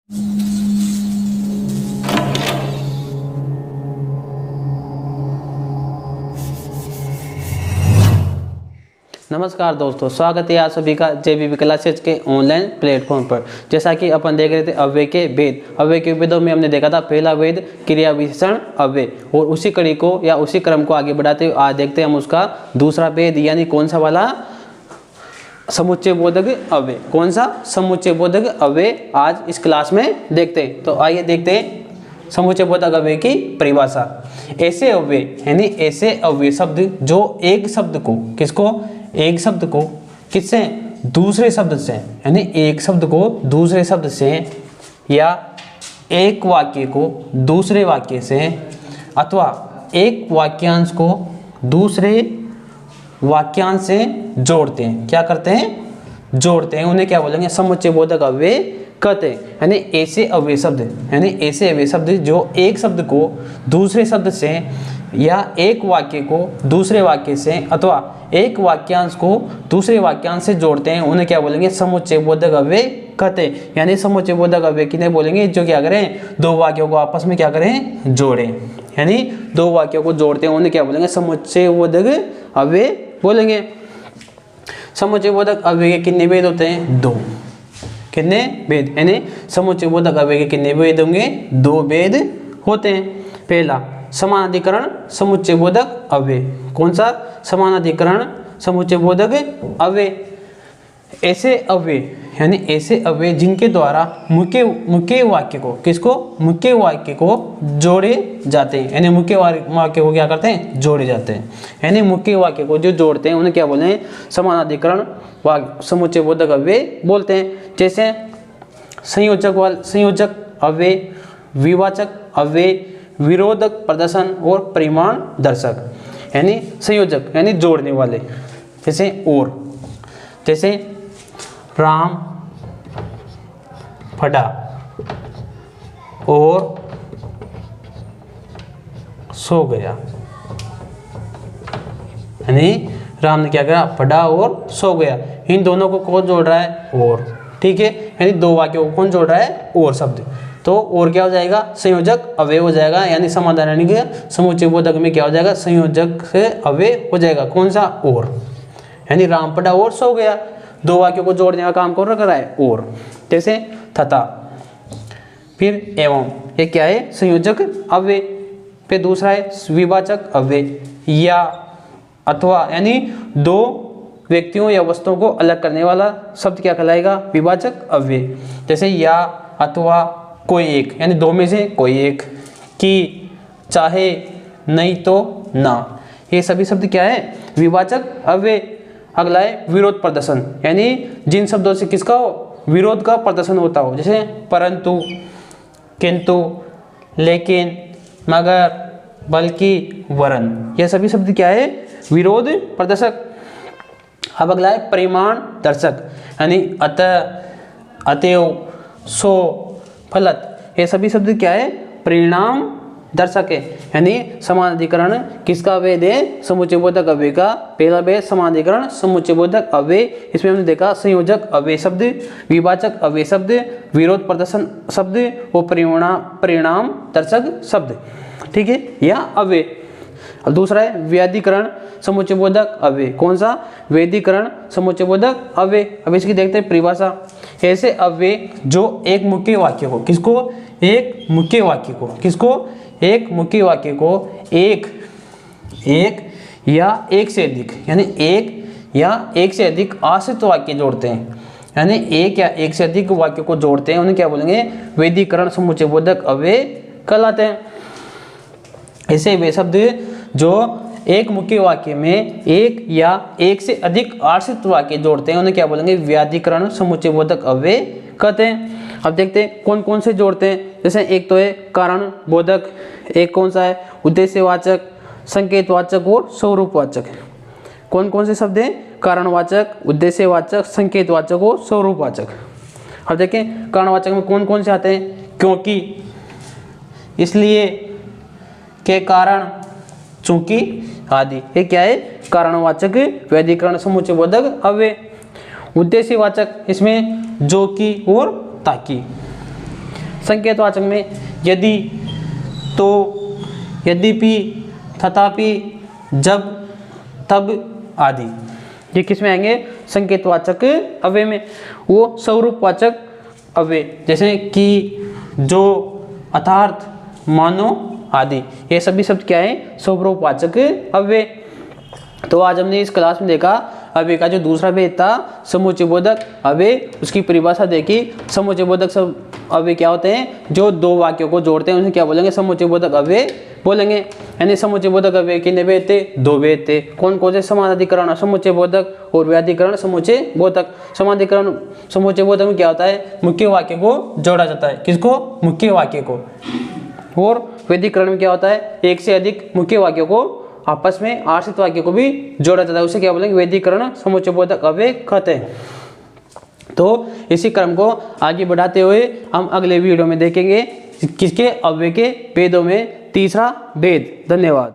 नमस्कार दोस्तों, स्वागत है आप सभी का JBB क्लासेज के ऑनलाइन प्लेटफॉर्म पर। जैसा कि अपन देख रहे थे अव्यय के वेद, अव्यय के वेदों में हमने देखा था पहला वेद क्रिया विशेषण अव्यय, और उसी कड़ी को या उसी क्रम को आगे बढ़ाते हुए आज देखते हैं हम उसका दूसरा वेद, यानी कौन सा वाला, समुच्चय बोधक अव्यय। कौन सा समुच्चय बोधक अव्यय आज इस क्लास में देखते हैं। तो आइए देखते हैं समुच्चय बोधक अव्यय की परिभाषा। ऐसे अव्यय यानी ऐसे अव्यय शब्द जो एक शब्द को, किसको, एक शब्द को किससे, दूसरे शब्द से, यानी एक शब्द को दूसरे शब्द से या एक वाक्य को दूसरे वाक्य से अथवा एक वाक्यांश को दूसरे वाक्यांश से जोड़ते हैं। क्या करते हैं, जोड़ते हैं, उन्हें क्या बोलेंगे, समुच्चय बोधक अव्यय कहते हैं। यानी ऐसे अव्यय शब्द, यानी ऐसे अव्यय शब्द जो एक शब्द को दूसरे शब्द से या एक वाक्य को दूसरे वाक्य से अथवा एक वाक्यांश को दूसरे वाक्यांश से जोड़ते हैं, उन्हें क्या बोलेंगे, समुच्चय बोधक अव्यय कहते हैं। यानी समुच्चय बोधक अव्यय किन्हें बोलेंगे, जो क्या करें, दो वाक्यों को आपस में क्या करें, जोड़ें, यानी दो वाक्यों को जोड़ते हैं, उन्हें क्या बोलेंगे, समुच्चय बोधक अव्यय बोलेंगे। समुच्चय बोधक अव्यय के कितने भेद होते हैं, दो। कितने भेद, यानी समुच्चय बोधक अव्यय के कितने भेद होंगे, दो भेद होते हैं। पहला समानाधिकरण समुच्चय बोधक अव्यय। कौन सा, समानाधिकरण समुच्चय बोधक अव्यय। ऐसे अव्यय यानी ऐसे अव्यय जिनके द्वारा मुख्य वाक्य को, किसको, मुख्य वाक्य को जोड़े जाते हैं, यानी मुख्य वाक्य को क्या करते हैं, जोड़े जाते हैं, यानी मुख्य वाक्य को जो जोड़ते हैं उन्हें क्या बोलते हैं, समानाधिकरण समुच्चय बोधक अव्यय बोलते हैं। जैसे संयोजक अव्यय, विवाचक अव्यय, विरोधक प्रदर्शन और परिमाण दर्शक। यानी संयोजक यानी जोड़ने वाले, जैसे और, जैसे राम पढ़ा और सो गया, यानी राम ने क्या करा, पढ़ा और सो गया। इन दोनों को कौन जोड़ रहा है, और, ठीक है, यानी दो वाक्यों को कौन जोड़ रहा है, और शब्द। तो और क्या हो जाएगा, संयोजक अव्यय हो जाएगा, यानी समानाधिकरण के समुच्चय बोधक में क्या हो जाएगा, संयोजक से अव्यय हो जाएगा। कौन सा, और, यानी राम पढ़ा और सो गया, दो वाक्यों को जोड़ने का काम कौन कर रहा है, और। जैसे तथा, फिर एवं, ये क्या है, संयोजक अव्यय। फिर दूसरा है विवाचक अव्यय, या अथवा, यानी दो व्यक्तियों या वस्तुओं को अलग करने वाला शब्द क्या कहलाएगा, विवाचक अव्यय। जैसे या, अथवा, कोई एक, यानी दो में से कोई एक, कि, चाहे, नहीं तो, ना, ये सभी शब्द क्या है, विवाचक अव्यय। अगला है विरोध प्रदर्शन, यानी जिन शब्दों से किसका विरोध का प्रदर्शन होता हो, जैसे परंतु, किंतु, लेकिन, मगर, बल्कि, वरन, ये सभी शब्द क्या है, विरोध प्रदर्शक। अब अगला है परिमाण दर्शक, यानी अतः, अतएव, सो, फलत, ये सभी शब्द क्या है, परिणाम दर्शक है। यानी समानाधिकरण किसका वेद है, समुच्चय बोधक अव्यय का। पहला वेद समानाधिकरण समुच्चय बोधक अव्यय, इसमें हमने देखा संयोजक अव्यय शब्द, विवाचक अव्यय शब्द, विरोध प्रदर्शन शब्द और परिणाम दर्शक शब्द, ठीक है, या अव्यय। अब दूसरा है व्याधिकरण समुच्चय बोधक अव्यय। कौन सा, वेदीकरण समुच्चय बोधक अव्यय। अब इसकी देखते हैं परिभाषा। ऐसे अव्यय जो एक मुख्य वाक्य को, किसको, एक मुख्य वाक्य को, किसको, एक मुख्य वाक्य को एक या एक से अधिक, यानी एक या एक से अधिक आश्रित वाक्य जोड़ते हैं, यानी एक या एक से अधिक वाक्य को जोड़ते हैं, उन्हें क्या बोलेंगे, वेदीकरण समुच्चय बोधक अव्यय कहलाते हैं। ऐसे वे शब्द जो एक मुख्य वाक्य में एक या एक से अधिक आश्रित वाक्य जोड़ते हैं, उन्हें क्या बोलेंगे, व्याधिकरण समुच्चय बोधक अव्यय कहते हैं। अब देखते हैं कौन कौन से जोड़ते हैं। जैसे एक तो है कारण बोधक, एक कौन सा है, उद्देश्यवाचक, संकेतवाचक और स्वरूपवाचक। कौन कौन से शब्द हैं, कारणवाचक, उद्देश्यवाचक, संकेतवाचक और स्वरूपवाचक। अब देखें कारणवाचक में कौन कौन से आते हैं, क्योंकि, इसलिए, के कारण, चूंकि आदि। ये क्या है, कारणवाचक व्याधिकरण समुच्चय बोधक अव्यय। उद्देश्यवाचक इसमें जो कि और ताकि। संकेतवाचक में यदि, तो, यद्यपि, तथापि, जब, तब आदि, ये किस में आएंगे? संकेतवाचक अव्यय में। वो स्वरूपवाचक अव्यय जैसे कि, जो, अर्थात, मानो आदि, ये सभी शब्द क्या है? स्वरूपवाचक अव्यय। तो आज हमने इस क्लास में देखा अव्यय का जो दूसरा भेद था समुच्चय बोधक अव्यय, उसकी परिभाषा देखी। समुच्चय बोधक सब अव्यय क्या होते हैं? जो दो वाक्यों को जोड़ते हैं उन्हें क्या बोलेंगे? समुच्चय बोधक अव्यय बोलेंगे। यानी समुच्चय बोधक अव्यय कितने भेद थे? दो भेद थे। कौन कौन से? समानाधिकरण समुच्चय बोधक और व्याधिकरण समुच्चय बोधक। समानाधिकरण समुच्चय बोधक में क्या होता है? मुख्य वाक्य को जोड़ा जाता है। किसको? मुख्य वाक्य को। और व्याधिकरण में क्या होता है? एक से अधिक मुख्य वाक्यों को आपस में आश्रित वाक्य को भी जोड़ा जाता है, उसे क्या बोलेंगे? व्याधिकरण समुच्चय बोधक अव्यय कहते हैं। तो इसी क्रम को आगे बढ़ाते हुए हम अगले वीडियो में देखेंगे किसके? अव्यय के भेदों में तीसरा भेद। धन्यवाद।